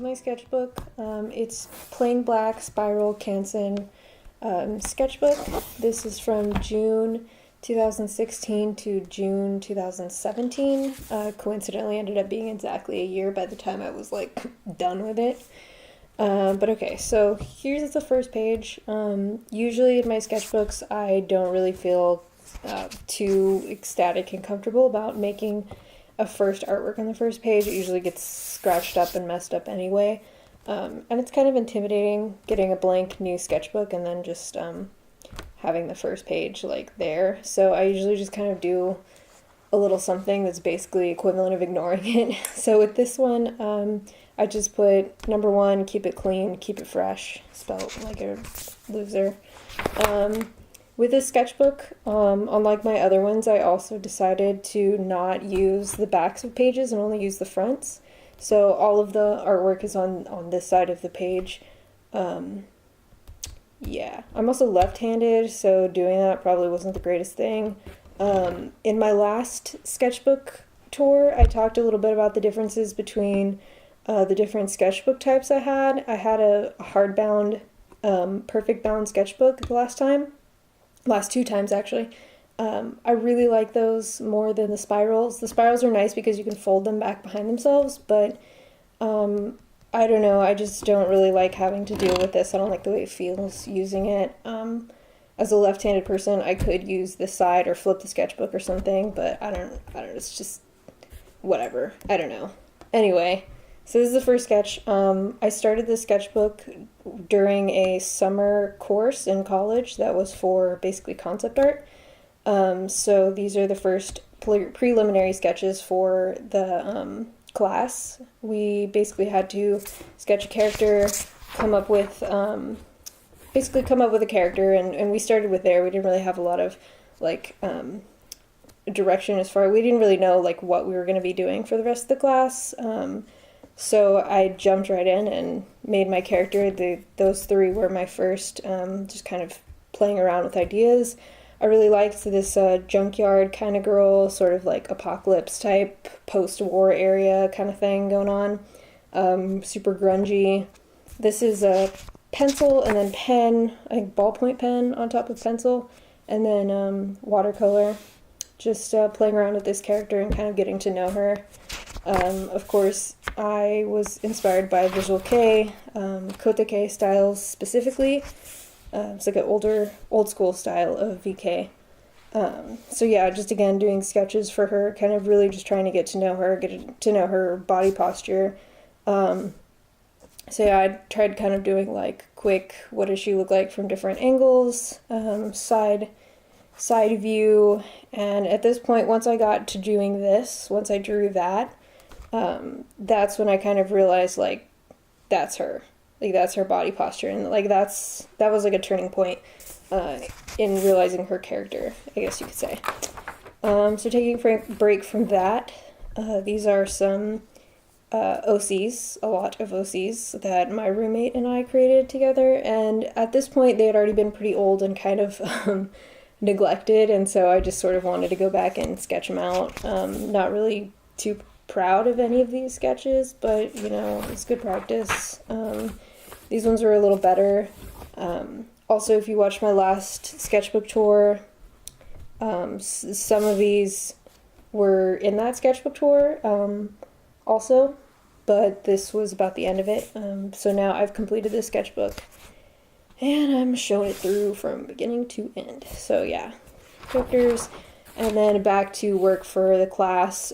my sketchbook. It's plain black spiral Canson sketchbook. This is from June 2016 to June 2017. Coincidentally ended up being exactly a year by the time I was like done with it. But okay, so here's the first page. Usually in my sketchbooks I don't really feel too ecstatic and comfortable about making a first artwork on the first page. It usually gets scratched up and messed up anyway. And it's kind of intimidating getting a blank new sketchbook and then just having the first page like there. So I usually just kind of do a little something that's basically equivalent of ignoring it. So with this one, I just put number 1, keep it clean, keep it fresh, spelled like a loser. With this sketchbook, unlike my other ones, I also decided to not use the backs of pages and only use the fronts. So all of the artwork is on this side of the page. Yeah, I'm also left-handed, so doing that probably wasn't the greatest thing. In my last sketchbook tour, I talked a little bit about the differences between the different sketchbook types I had. I had a hardbound, perfect bound sketchbook the last two times actually. I really like those more than the spirals. The spirals are nice because you can fold them back behind themselves, but I don't know, I just don't really like having to deal with this. I don't like the way it feels using it. As a left-handed person, I could use this side or flip the sketchbook or something, but I don't, it's just whatever. I don't know. Anyway, so this is the first sketch. I started this sketchbook during a summer course in college that was for basically concept art. So these are the first preliminary sketches for the class. We basically had to sketch a character, come up with a character, and we started with there. We didn't really have a lot of like direction as far. We didn't really know like what we were going to be doing for the rest of the class. So I jumped right in and made my character. Those 3 were my first, just kind of playing around with ideas. I really liked this junkyard kind of girl, sort of like apocalypse type, post-war area kind of thing going on. Super grungy. This is a pencil and then pen, a ballpoint pen on top of pencil, and then watercolor. Just playing around with this character and kind of getting to know her. Of course, I was inspired by Visual Kei, Kotake styles specifically. It's like an old school style of VK. So yeah, just again doing sketches for her, kind of really just trying to get to know her body posture. So yeah, I tried kind of doing like quick, what does she look like from different angles, side view, and at this point, once I got to doing this, once I drew that, that's when I kind of realized like that's her. Like that's her body posture, and like that was like a turning point in realizing her character, I guess you could say. So taking a break from that, these are some OCs, a lot of OCs that my roommate and I created together, and at this point they had already been pretty old and kind of neglected, and so I just sort of wanted to go back and sketch them out. Not really too proud of any of these sketches, but you know, it's good practice. These ones are a little better. Also, if you watch my last sketchbook tour, some of these were in that sketchbook tour also, but this was about the end of it. So now I've completed this sketchbook and I'm showing it through from beginning to end. So yeah, characters, and then back to work for the class.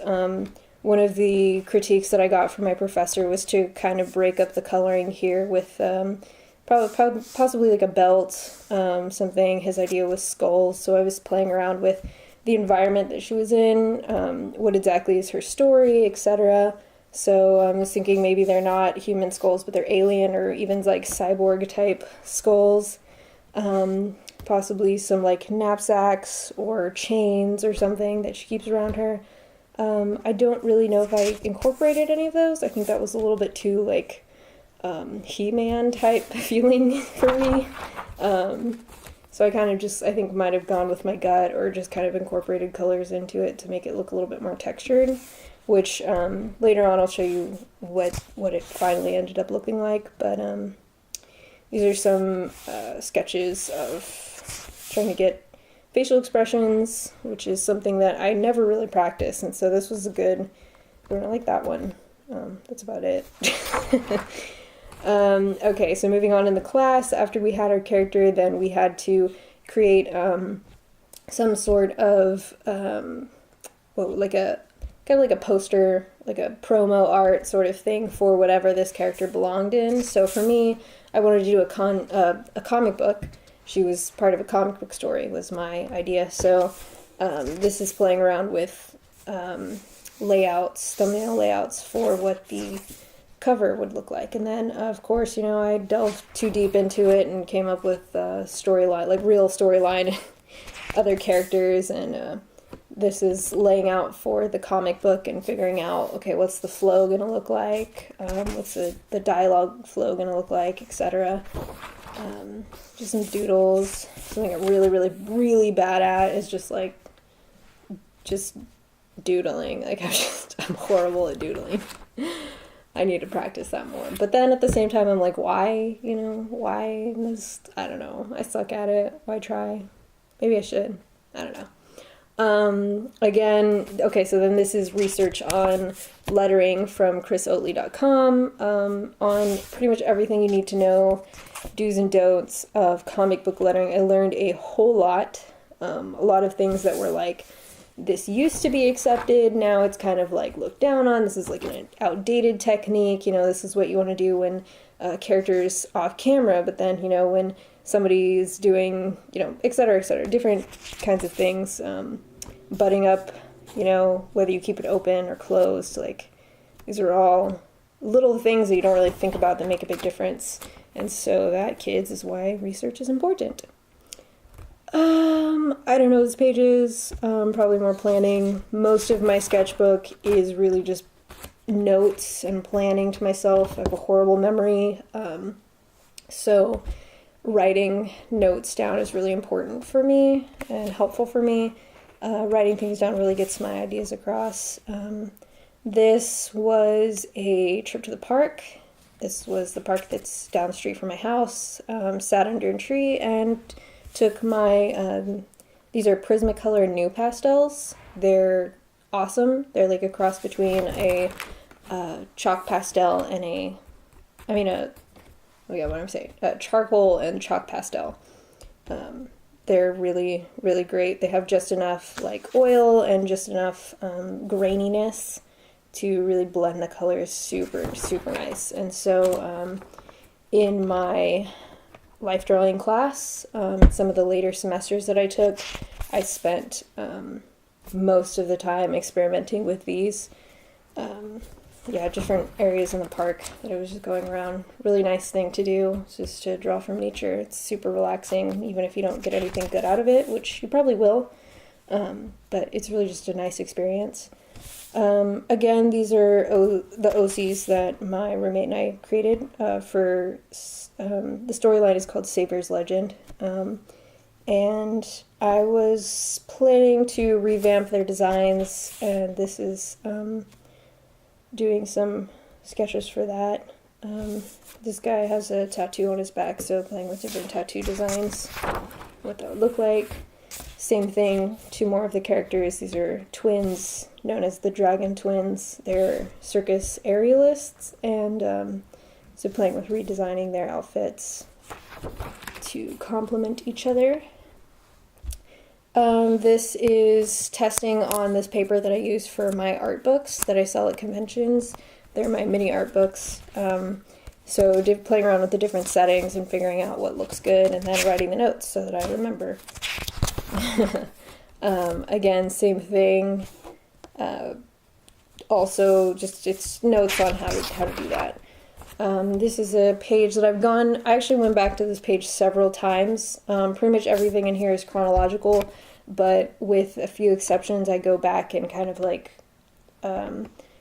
One of the critiques that I got from my professor was to kind of break up the coloring here with possibly like a belt, something. His idea was skulls, so I was playing around with the environment that she was in, what exactly is her story, etc. So I was thinking maybe they're not human skulls, but they're alien or even like cyborg type skulls. Possibly some like knapsacks or chains or something that she keeps around her. I don't really know if I incorporated any of those. I think that was a little bit too like He-Man type feeling for me. So I kind of just, I think, might have gone with my gut or just kind of incorporated colors into it to make it look a little bit more textured. which later on I'll show you what it finally ended up looking like. But these are some sketches of trying to get facial expressions, which is something that I never really practiced, and so this was a good one. I like that one. That's about it. Okay, so moving on in the class, after we had our character, then we had to create some sort of like a kind of like a poster, like a promo art sort of thing for whatever this character belonged in. So for me, I wanted to do a comic book. She was part of a comic book story, was my idea. So this is playing around with layouts, thumbnail layouts for what the cover would look like. And then, of course, I delved too deep into it and came up with storyline, like real storyline, other characters, and this is laying out for the comic book and figuring out, okay, what's the flow gonna look like, what's the dialogue flow gonna look like, etc. Just some doodles. Something I'm really, really, really bad at is just doodling. Like I'm horrible at doodling. I need to practice that more. But then at the same time, I'm like, why? Why? I don't know. I suck at it. Why try? Maybe I should. I don't know. Again, okay, so then this is research on lettering from chrisoatley.com, on pretty much everything you need to know, do's and don'ts of comic book lettering. I learned a whole lot, a lot of things that were like, this used to be accepted, now it's kind of like looked down on, this is like an outdated technique, this is what you want to do when characters off camera, but then, when somebody's doing, et cetera, different kinds of things, butting up, whether you keep it open or closed, like, these are all little things that you don't really think about that make a big difference. And so that, kids, is why research is important. I don't know those pages, probably more planning. Most of my sketchbook is really just notes and planning to myself. I have a horrible memory, so writing notes down is really important for me and helpful for me. Writing things down really gets my ideas across. This was a trip to the park. This was the park that's down the street from my house. Sat under a tree and took my, these are Prismacolor new pastels. They're awesome. They're like a cross between a chalk pastel and charcoal and chalk pastel. They're really, really great. They have just enough like oil and just enough graininess to really blend the colors super, super nice. And so in my life drawing class, some of the later semesters that I took, I spent most of the time experimenting with these. Different areas in the park that I was just going around. Really nice thing to do, just to draw from nature. It's super relaxing, even if you don't get anything good out of it, which you probably will. But it's really just a nice experience. Again, these are the OCs that my roommate and I created for the storyline is called Saber's Legend. And I was planning to revamp their designs, and this is doing some sketches for that. This guy has a tattoo on his back, so playing with different tattoo designs, what that would look like. Same thing, two more of the characters. These are twins known as the Dragon Twins. They're circus aerialists, and so playing with redesigning their outfits to complement each other. This is testing on this paper that I use for my art books that I sell at conventions. They're my mini art books. So playing around with the different settings and figuring out what looks good, and then writing the notes so that I remember. Again, same thing. Also, just it's notes on how to do that. This is a page that I actually went back to this page several times. Pretty much everything in here is chronological, but with a few exceptions, I go back and kind of like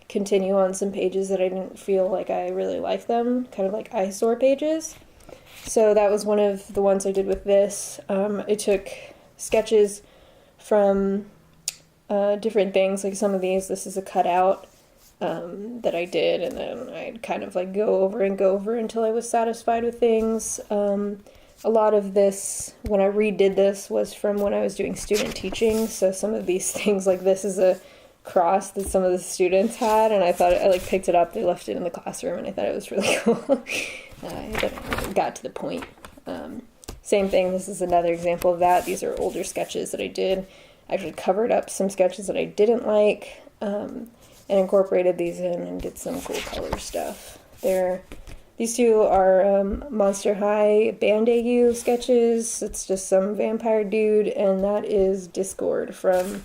continue on some pages that I didn't feel like I really liked them, kind of like eyesore pages. So that was one of the ones I did with this. I took sketches from different things, like some of these. This is a cutout that I did, and then I'd kind of like go over until I was satisfied with things. A lot of this, when I redid this, was from when I was doing student teaching, so some of these things, like this is a cross that some of the students had, and I thought, I like picked it up, they left it in the classroom, and I thought it was really cool. I got to the point. Same thing, this is another example of that. These are older sketches that I did. I actually covered up some sketches that I didn't like, and incorporated these in and did some cool color stuff. These two are Monster High Band AU sketches. It's just some vampire dude, and that is Discord from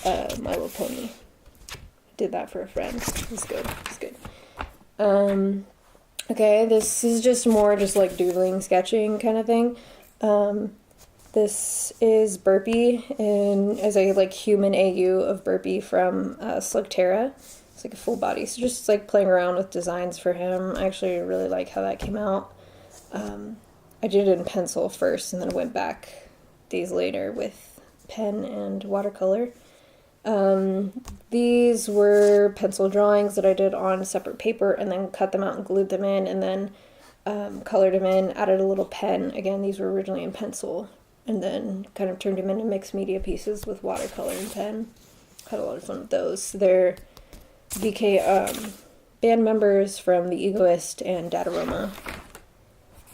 My Little Pony. Did that for a friend. It's good. It's good. Okay, this is just more just like doodling, sketching kind of thing. This is Burpee, and as a like human AU of Burpee from Slugterra. It's like a full body, so just like playing around with designs for him. I actually really like how that came out. I did it in pencil first, and then I went back days later with pen and watercolor. These were pencil drawings that I did on separate paper, and then cut them out and glued them in, and then colored them in, added a little pen. Again, these were originally in pencil, and then kind of turned them into mixed media pieces with watercolor and pen. Had a lot of fun with those. They're VK band members from The Egoist and Dataroma.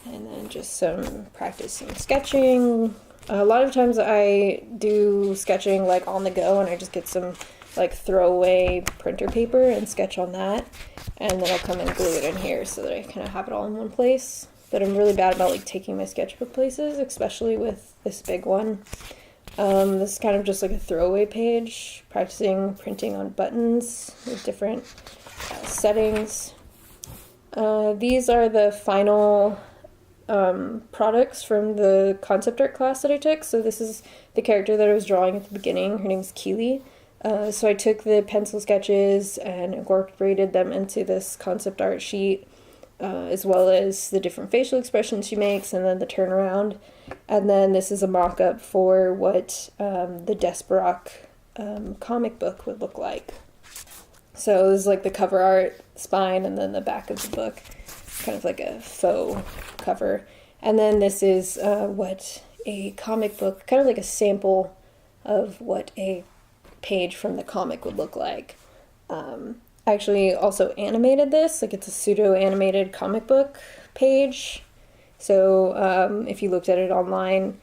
And then just some practicing sketching. A lot of times I do sketching like on the go, and I just get some like throwaway printer paper and sketch on that, and then I'll come and glue it in here so that I kind of have it all in one place. But I'm really bad about like taking my sketchbook places, especially with this big one. This is kind of just like a throwaway page, practicing printing on buttons with different settings. These are the final products from the concept art class that I took. So this is the character that I was drawing at the beginning. Her name's Keely. So I took the pencil sketches and incorporated them into this concept art sheet, as well as the different facial expressions she makes, and then the turnaround. And then this is a mock-up for what the Desperock comic book would look like. So this is like the cover art, spine, and then the back of the book. Kind of like a faux cover. And then this is what a comic book, kind of like a sample of what a page from the comic would look like. I actually also animated this, like it's a pseudo-animated comic book page. So if you looked at it online,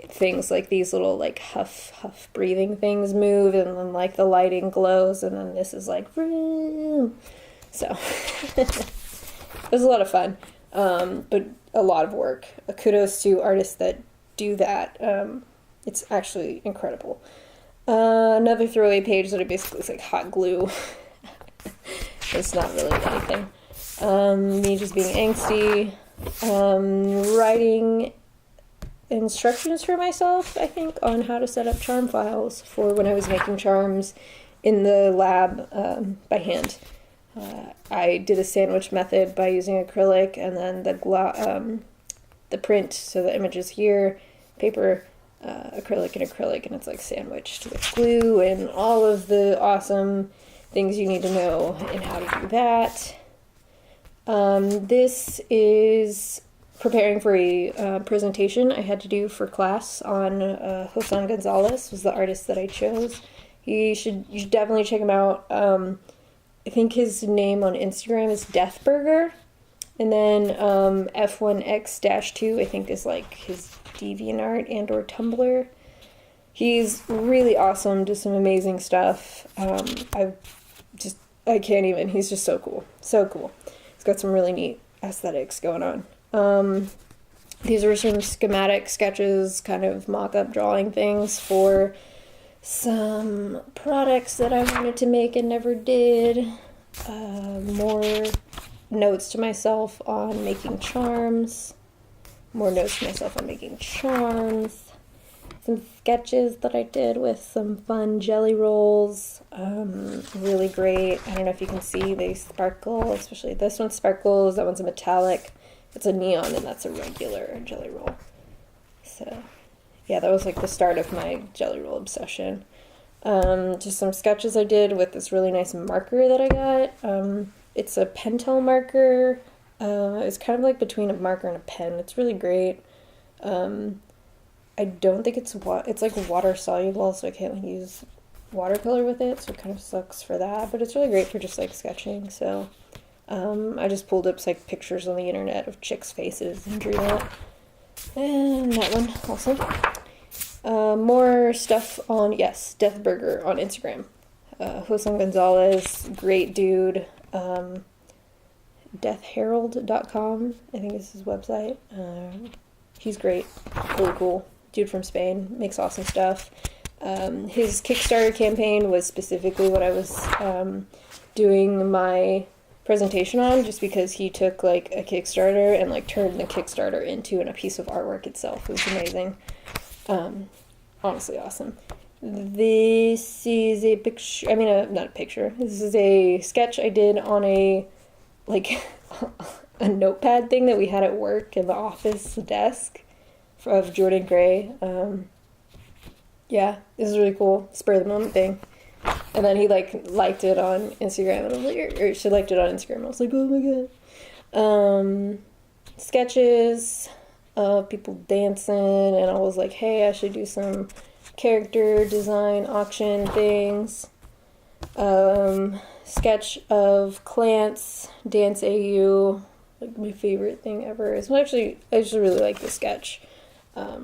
things like these little like huff breathing things move, and then like the lighting glows, and then this is like vroom. So it was a lot of fun, but a lot of work. Kudos to artists that do that. It's actually incredible. Another throwaway page that I basically is like hot glue. It's not really anything. Me just being angsty. Writing instructions for myself, I think, on how to set up charm files for when I was making charms in the lab by hand. I did a sandwich method by using acrylic, and then the print, so the image is here, paper, acrylic, and it's like sandwiched with glue and all of the awesome things you need to know and how to do that. This is preparing for a presentation I had to do for class on Hosan Gonzalez was the artist that I chose. You should definitely check him out. I think his name on Instagram is Deathburger, and then F1X-2 I think is like his DeviantArt and or Tumblr. He's really awesome, does some amazing stuff. I can't even, he's just so cool. So cool. He's got some really neat aesthetics going on. These were some schematic sketches, kind of mock-up drawing things for some products that I wanted to make and never did. More notes to myself on making charms. More notes to myself on making charms. Some sketches that I did with some fun jelly rolls. Really great. I don't know if you can see, they sparkle, especially this one sparkles, that one's a metallic. It's a neon, and that's a regular jelly roll. So, yeah, that was like the start of my jelly roll obsession. Just some sketches I did with this really nice marker that I got. It's a Pentel marker. It's kind of like between a marker and a pen. It's really great. I don't think it's like water soluble, so I can't like use watercolor with it, so it kind of sucks for that. But it's really great for just like sketching. So I just pulled up like pictures on the internet of chicks' faces and drew that. And that one also. More stuff on, yes, Death Burger on Instagram. Josem Gonzalez, great dude. Deathherald.com, I think is his website. He's great, really cool. Dude from Spain, makes awesome stuff. His Kickstarter campaign was specifically what I was doing my presentation on, just because he took like a Kickstarter and like turned the Kickstarter into a piece of artwork itself. It was amazing. Honestly awesome. This is a picture, not a picture. This is a sketch I did on a notepad thing that we had at work in the office desk of Jordan Gray. Yeah, this is really cool. Spur of the moment thing. And then he liked it on Instagram, and I was like, or she liked it on Instagram. I was like, oh my god. Sketches of people dancing, and I was like, hey, I should do some character design auction things. Sketch of Clance Dance AU, like my favorite thing ever. I just really like this sketch. I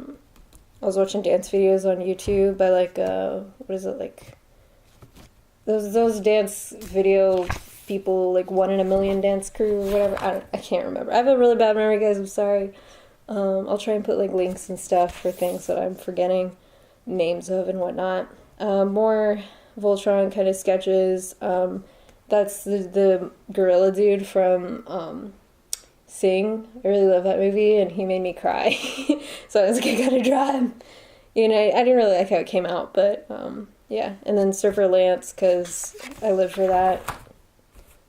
was watching dance videos on YouTube by those dance video people, like 1 in a Million dance crew or whatever. I can't remember. I have a really bad memory, guys. I'm sorry. I'll try and put like links and stuff for things that I'm forgetting names of and whatnot. More Voltron kind of sketches. That's the gorilla dude from Sing. I really love that movie, and he made me cry. So I was like, I gotta draw him. I didn't really like how it came out, but yeah. And then Surfer Lance, because I live for that.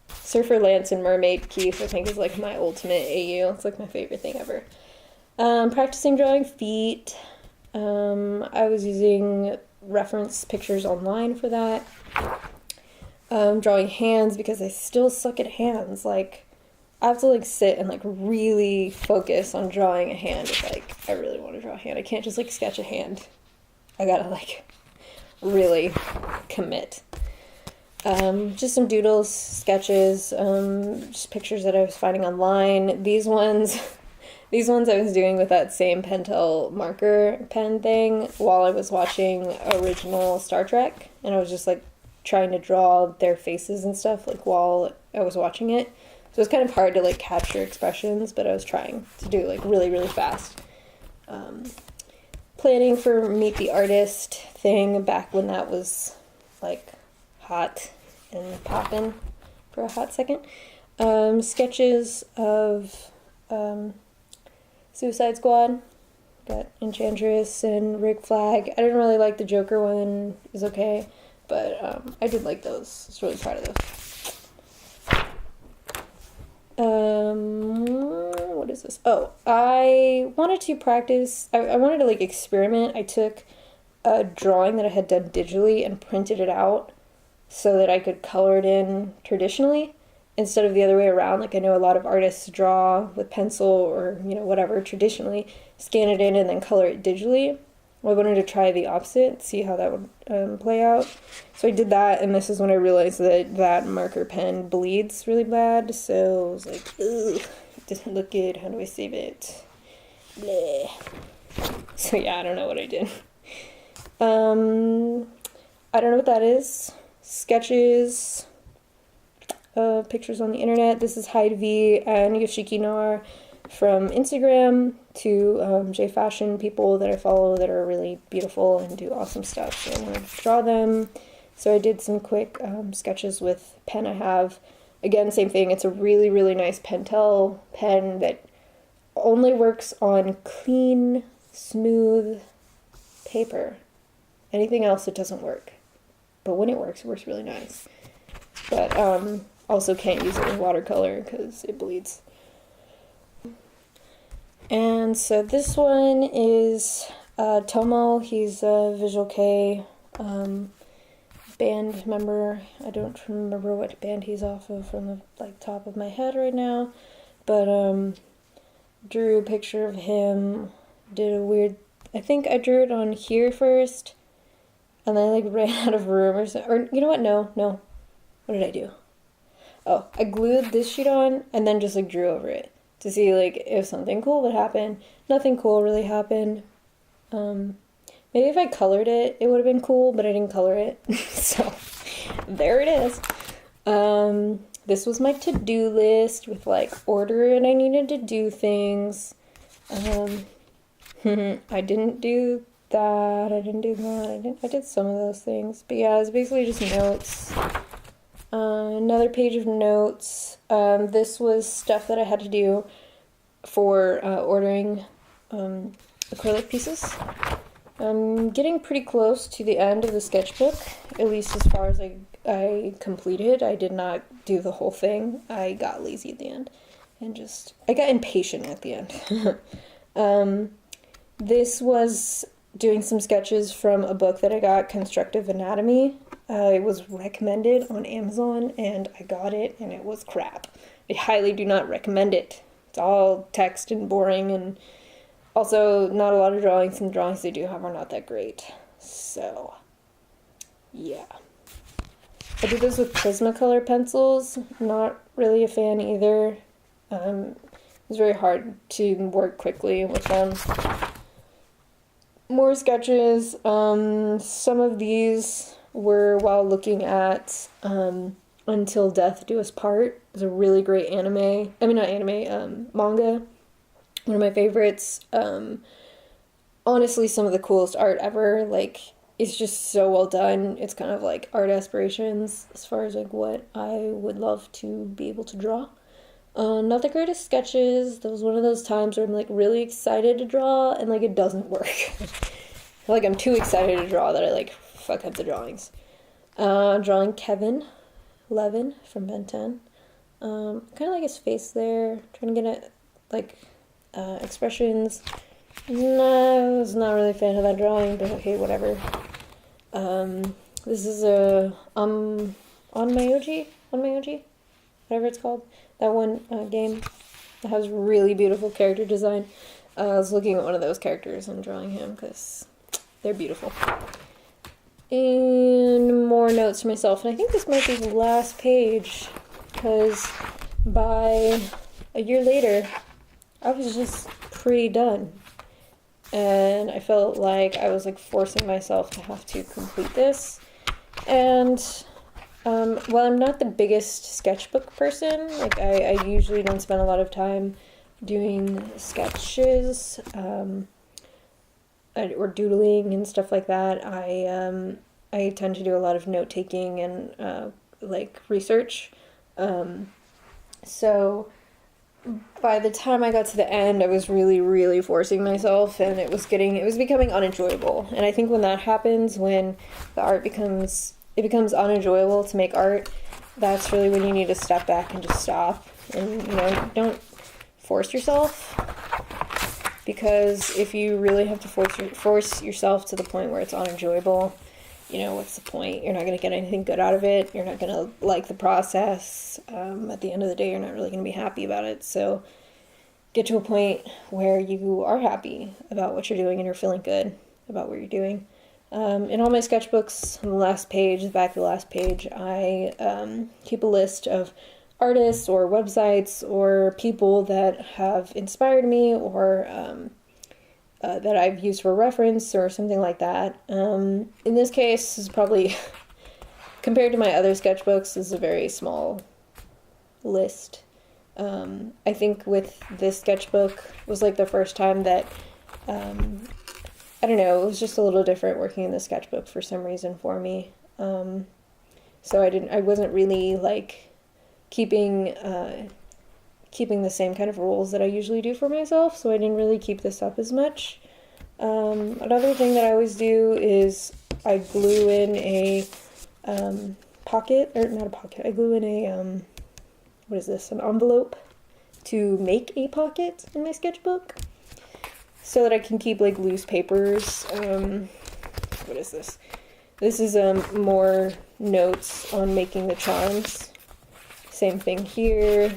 Surfer Lance and Mermaid Keith, I think, is like my ultimate AU. It's like my favorite thing ever. Practicing drawing feet. I was using reference pictures online for that. Drawing hands, because I still suck at hands. Like, I have to sit and really focus on drawing a hand if I really want to draw a hand. I can't just sketch a hand. I gotta really commit. Just some doodles, sketches, just pictures that I was finding online. These ones I was doing with that same Pentel marker pen thing while I was watching original Star Trek, and I was just trying to draw their faces and stuff while I was watching it. So it was kind of hard to capture expressions, but I was trying to do really, really fast. Planning for Meet the Artist thing back when that was hot and poppin' for a hot second. Sketches of Suicide Squad. Got Enchantress and Rick Flag. I didn't really like the Joker one. It was okay, but I did like those. I was really proud of those. What is this? Oh, I wanted to practice. I wanted to experiment. I took a drawing that I had done digitally and printed it out so that I could color it in traditionally instead of the other way around. I know a lot of artists draw with pencil or whatever traditionally, scan it in and then color it digitally. Well, I wanted to try the opposite, see how that would play out. So I did that, and this is when I realized that marker pen bleeds really bad. So I was like, ugh, it doesn't look good. How do I save it? Bleh. So yeah, I don't know what I did. I don't know what that is. Sketches, pictures on the internet. This is Hyde V and Yoshiki Noir from Instagram, to J Fashion people that I follow that are really beautiful and do awesome stuff. So I wanted to draw them. So I did some quick sketches with pen I have. Again, same thing. It's a really, really nice Pentel pen that only works on clean, smooth paper. Anything else, it doesn't work. But when it works really nice. But also can't use it in watercolor because it bleeds. And so this one is Tomo. He's a Visual K band member. I don't remember what band he's off of from the like top of my head right now, but drew a picture of him. Did a weird. I think I drew it on here first, and then I like ran out of room or something. Or you know what? No. What did I do? Oh, I glued this sheet on and then just like drew over it to see like if something cool would happen. Nothing cool really happened. Maybe if I colored it, it would have been cool, but I didn't color it. So there it is. This was my to-do list with like order and I needed to do things. I didn't do that. I did some of those things. But yeah, it's basically just notes. Another page of notes. This was stuff that I had to do for ordering acrylic pieces. I'm getting pretty close to the end of the sketchbook, at least as far as I completed. I did not do the whole thing. I got lazy at the end and I got impatient at the end. This was doing some sketches from a book that I got, Constructive Anatomy. It was recommended on Amazon and I got it and it was crap. I highly do not recommend it. It's all text and boring and also not a lot of drawings, and the drawings they do have are not that great. So, yeah. I did this with Prismacolor pencils. Not really a fan either. It was very hard to work quickly with them. More sketches. Some of these were while looking at Until Death Do Us Part. It's a really great manga. One of my favorites. Honestly, some of the coolest art ever. Like, it's just so well done. It's kind of like art aspirations as far as like what I would love to be able to draw. Not the greatest sketches. That was one of those times where I'm like really excited to draw and like it doesn't work. Like I'm too excited to draw that I like fuck up the drawings. Drawing Kevin Levin from Ben 10. Kind of like his face there. Trying to get it like expressions. No, I was not really a fan of that drawing, but okay, whatever. This is a Onmyoji, whatever it's called. That one game that has really beautiful character design. I was looking at one of those characters and drawing him because they're beautiful. And more notes for myself, and I think this might be the last page because by a year later, I was just pretty done. And I felt like I was like forcing myself to have to complete this. And while I'm not the biggest sketchbook person, like I usually don't spend a lot of time doing sketches or doodling and stuff like that. I tend to do a lot of note taking and like research. So by the time I got to the end, I was really, really forcing myself, and it was becoming unenjoyable. And I think when that happens, when the art becomes unenjoyable to make art, that's really when you need to step back and just stop. And, don't force yourself, because if you really have to force yourself to the point where it's unenjoyable, what's the point? You're not going to get anything good out of it. You're not going to like the process. At the end of the day, you're not really going to be happy about it. So get to a point where you are happy about what you're doing and you're feeling good about what you're doing. In all my sketchbooks, on the last page, the back of the last page, I keep a list of artists or websites or people that have inspired me or that I've used for reference or something like that. In this case, this is probably, compared to my other sketchbooks, this is a very small list. I think with this sketchbook was like the first time that, I don't know, it was just a little different working in the sketchbook for some reason for me. So I wasn't really like keeping the same kind of rules that I usually do for myself, so I didn't really keep this up as much. Another thing that I always do is I glue in a pocket, or not a pocket, I glue in a, what is this, an envelope to make a pocket in my sketchbook so that I can keep like loose papers. What is this? This is more notes on making the charms. Same thing here.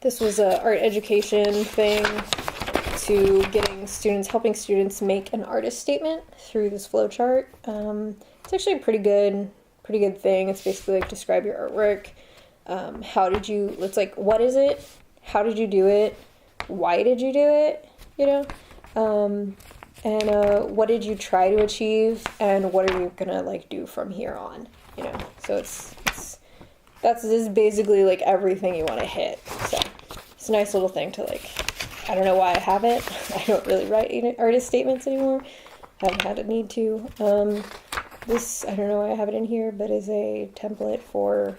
This was a art education thing to helping students make an artist statement through this flowchart. It's actually a pretty good thing. It's basically like describe your artwork. It's like, what is it? How did you do it? Why did you do it? You know? And what did you try to achieve? And what are you gonna like do from here on? You know? So this is basically like everything you want to hit. So it's a nice little thing to like, I don't know why I have it. I don't really write artist statements anymore. Haven't had a need to. This, I don't know why I have it in here, but is a template for,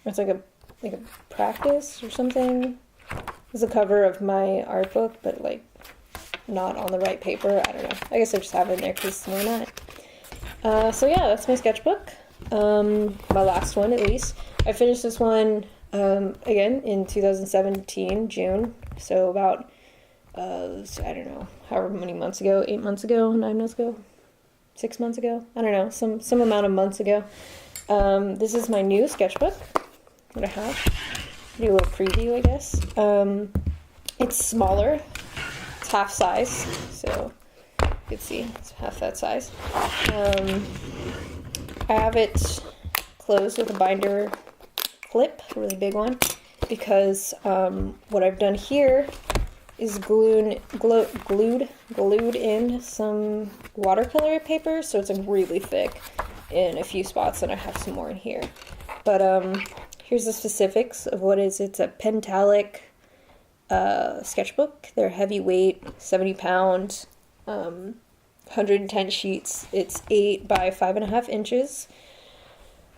it's like a practice or something. It's a cover of my art book, but like not on the right paper. I don't know. I guess I just have it in there because why not? So yeah, that's my sketchbook. My last one at least. I finished this one again in 2017, June. So about, I don't know, however many months ago, 8 months ago, 9 months ago, 6 months ago. I don't know, some amount of months ago. This is my new sketchbook that I have. Do a little preview, I guess. It's smaller. It's half size, so you can see it's half that size. I have it closed with a binder clip, a really big one, because what I've done here is glued in some watercolor paper, so it's like really thick in a few spots, and I have some more in here. But here's the specifics of what is. It's a pentalic sketchbook. They're heavyweight, 70 pounds, 110 sheets. It's 8 by 5.5 inches.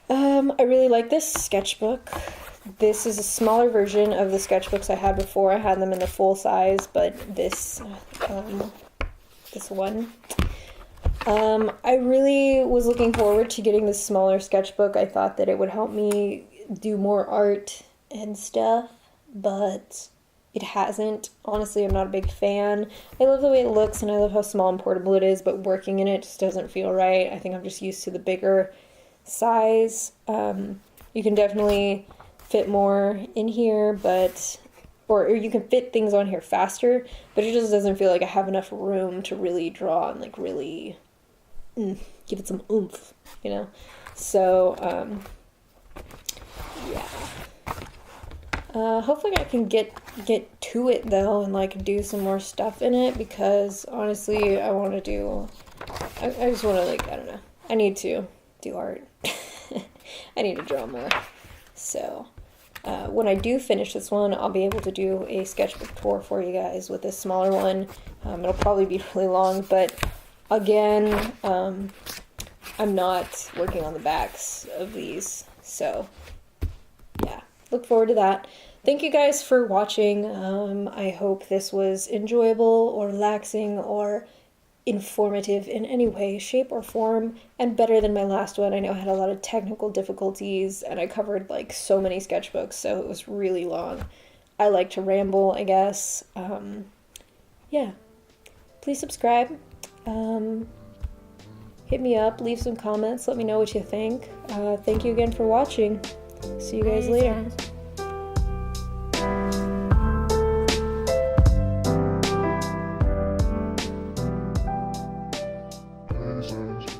I really like this sketchbook. This is a smaller version of the sketchbooks I had before. I had them in the full size, but this one. I really was looking forward to getting this smaller sketchbook. I thought that it would help me do more art and stuff, but it hasn't. Honestly, I'm not a big fan. I love the way it looks, and I love how small and portable it is, but working in it just doesn't feel right. I think I'm just used to the bigger size. You can definitely fit more in here, but or you can fit things on here faster, but it just doesn't feel like I have enough room to really draw and like really give it some oomph, you know? So yeah, hopefully I can get to it though and like do some more stuff in it, because honestly I want to do, I just want to like, I don't know, I need to do art. I need to draw more. So when I do finish this one, I'll be able to do a sketchbook tour for you guys with this smaller one. It'll probably be really long, but again, I'm not working on the backs of these, so yeah, look forward to that. Thank you guys for watching. I hope this was enjoyable or relaxing or informative in any way, shape, or form, and better than my last one. I know I had a lot of technical difficulties, and I covered like so many sketchbooks, so it was really long. I like to ramble, I guess. Yeah, please subscribe. Hit me up, leave some comments, let me know what you think. Thank you again for watching. See you guys later. Reasons.